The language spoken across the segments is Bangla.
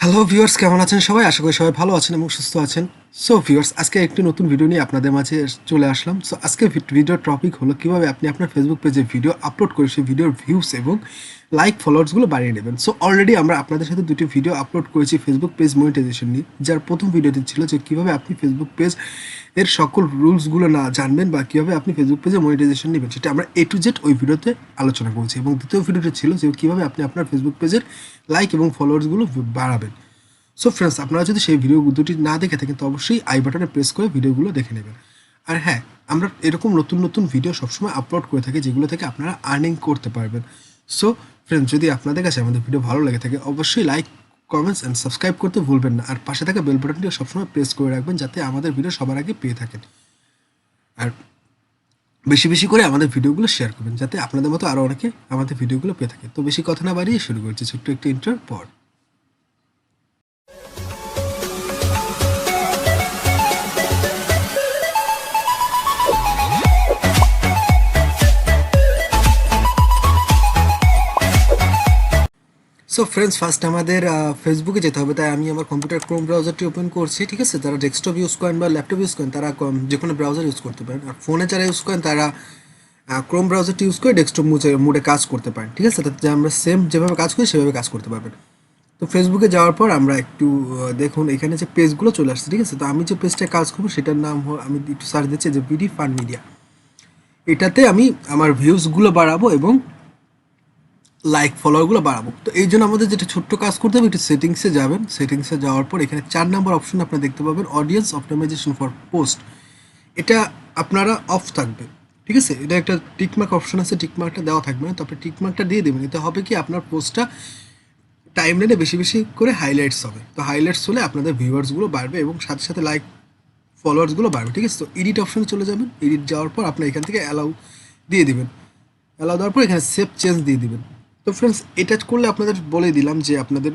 হ্যালো ভিউয়ার্স, কেমন আছেন সবাই? আশা করি সবাই ভালো আছেন এবং সুস্থ আছেন। সো ভিউয়ার্স, আজকে একটি নতুন ভিডিও নিয়ে আপনাদের মাঝে চলে আসলাম। সো আজকে ভিডিওর টপিক হলো কিভাবে আপনি আপনার ফেসবুক পেজে ভিডিও আপলোড করে সেই ভিডিওর ভিউস এবং লাইক ফলোয়ার্সগুলো বাড়িয়ে নেবেন। সো অলরেডি আমরা আপনাদের সাথে দুটি ভিডিও আপলোড করেছি ফেসবুক পেজ মনিটাইজেশন নিয়ে। যার প্রথম ভিডিওটি ছিল যে কিভাবে আপনি ফেসবুক পেজ এর সকল রুলসগুলো না জানবেন বা কীভাবে আপনি ফেসবুক পেজে মনিটাইজেশন নেবেন, সেটা আমরা A to Z ওই ভিডিওতে আলোচনা করেছি। এবং দ্বিতীয় ভিডিওটি ছিল যে কীভাবে আপনি আপনার ফেসবুক পেজের লাইক এবং ফলোয়ার্সগুলো বাড়াবেন। সো ফ্রেন্ডস, আপনারা যদি সেই ভিডিও দুটি না দেখে থাকেন তো অবশ্যই আই বাটনে প্রেস করে ভিডিওগুলো দেখে নেবেন। আর হ্যাঁ, আমরা এরকম নতুন নতুন ভিডিও সবসময় আপলোড করে থাকি যেগুলো থেকে আপনারা আর্নিং করতে পারবেন। সো ফ্রেন্ডস, যদি আপনাদের কাছে আমাদের ভিডিও ভালো লেগে থাকে অবশ্যই লাইক, কমেন্টস অ্যান্ড সাবস্ক্রাইব করতে ভুলবেন না। আর পাশে থাকা বেল বাটনটি সবসময় প্রেস করে রাখবেন যাতে আমাদের ভিডিও সবার আগে পেয়ে থাকেন। আর বেশি বেশি করে আমাদের ভিডিওগুলো শেয়ার করবেন যাতে আপনাদের মতো আরও অনেকে আমাদের ভিডিওগুলো পেয়ে থাকে। তো বেশি কথা না বাড়িয়ে শুরু করছি ছোট্ট একটি ইন্টার পর। সো ফ্রেন্ডস, ফার্স্ট আমাদের ফেসবুকে যেতে হবে। তাই আমি আমার কম্পিউটার ক্রোম ব্রাউজারটি ওপেন করছি। ঠিক আছে, যারা ডেস্কটপ ইউজ করেন বা ল্যাপটপ ইউজ করেন তারা যে কোনো ব্রাউজার ইউজ করতে পারেন। আর ফোনে যারা ইউজ করেন তারা ক্রোম ব্রাউজারটি ইউজ করে ডেস্কটপ মোডে কাজ করতে পারেন। ঠিক আছে, তাতে আমরা সেম যেভাবে কাজ করি সেভাবে কাজ করতে পারবেন। তো ফেসবুকে যাওয়ার পর আমরা একটু দেখুন এখানে যে পেজগুলো চলে আসছে। ঠিক আছে, তো আমি যে পেজটায় কাজ করবো সেটার নাম আমি একটু সার্চ দিচ্ছি যে বিডি ফান মিডিয়া। এটাতে আমি আমার ভিউজগুলো বাড়াবো এবং লাইক ফলোয়ারগুলো বাড়াবো। তো এই জন্য আমাদের যেটা ছোট্ট কাজ করতে হবে, একটু সেটিংসে যাবেন। সেটিংসে যাওয়ার পর এখানে 4 নম্বর অপশন আপনারা দেখতে পাবেন, অডিয়েন্স অপটিমাইজেশন ফর পোস্ট। এটা আপনারা অফ থাকবে। ঠিক আছে, এটা একটা টিকমার্ক অপশন আছে, টিকমার্কটা দেওয়া থাকবে না, তারপরে টিকমার্কটা দিয়ে দেবেন। এতে হবে কি আপনার পোস্টটা টাইমলাইনে বেশি বেশি করে হাইলাইটস হবে। তো হাইলাইটস হলে আপনাদের ভিউয়ার্সগুলো বাড়বে এবং সাথে সাথে লাইক ফলোয়ার্সগুলো বাড়বে। ঠিক আছে, তো এডিট অপশনে চলে যাবেন। এডিট যাওয়ার পর আপনার এখান থেকে অ্যালাউ দিয়ে দিবেন। অ্যালাউ দেওয়ার পর এখানে সেভ চেঞ্জ দিয়ে দিবেন। তো ফ্রেন্ডস, এটা করলে আপনাদের বলে দিলাম যে আপনাদের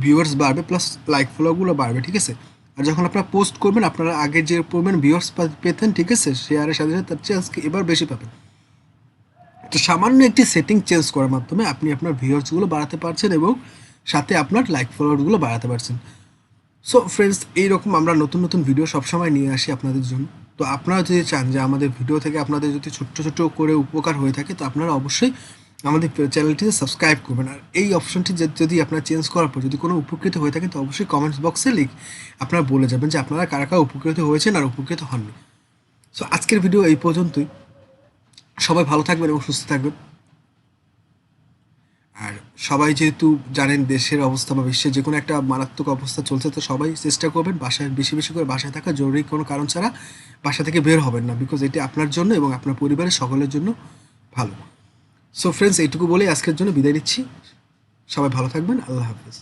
ভিউয়ার্স বাড়বে প্লাস লাইক ফলোগুলো বাড়বে। ঠিক আছে, আর যখন আপনারা পোস্ট করবেন আপনারা আগে যে পরিমাণ ভিউয়ার্স পেতেন, ঠিক আছে, শেয়ারের সাথে সাথে তার চেয়ে আজকে এবার বেশি পাবেন। তো সামান্য একটি সেটিং চেঞ্জ করার মাধ্যমে আপনি আপনার ভিউয়ার্সগুলো বাড়াতে পারছেন এবং সাথে আপনার লাইক ফলোয়ারগুলো বাড়াতে পারছেন। সো ফ্রেন্ডস, এইরকম আমরা নতুন নতুন ভিডিও সবসময় নিয়ে আসি আপনাদের জন্য। তো আপনারা যদি চান যে আমাদের ভিডিও থেকে আপনাদের যদি ছোট্ট ছোট্ট করে উপকার হয়ে থাকে তো আপনারা অবশ্যই আমাদের চ্যানেলটিতে সাবস্ক্রাইব করবেন। আর এই অপশনটি যদি আপনারা চেঞ্জ করার পর যদি কোনো উপকৃত হয়ে থাকে তো অবশ্যই কমেন্টস বক্সে আপনারা বলে যাবেন যে আপনারা কারা কারা উপকৃত হয়েছেন আর উপকৃত হননি। সো আজকের ভিডিও এই পর্যন্তই। সবাই ভালো থাকবেন এবং সুস্থ থাকবেন। আর সবাই যেহেতু জানেন দেশের অবস্থা বা বিশ্বের যে কোনো একটা মারাত্মক অবস্থা চলছে, তো সবাই চেষ্টা করবেন বাসায় বেশি বেশি করে বাসায় থাকা, জরুরি কোনো কারণ ছাড়া বাসা থেকে বের হবেন না, বিকজ এটি আপনার জন্য এবং আপনার পরিবারের সকলের জন্য ভালো। সো ফ্রেন্ডস, এইটুকু বলেই আজকের জন্য বিদায় নিচ্ছি। সবাই ভালো থাকবেন। আল্লাহ হাফিজ।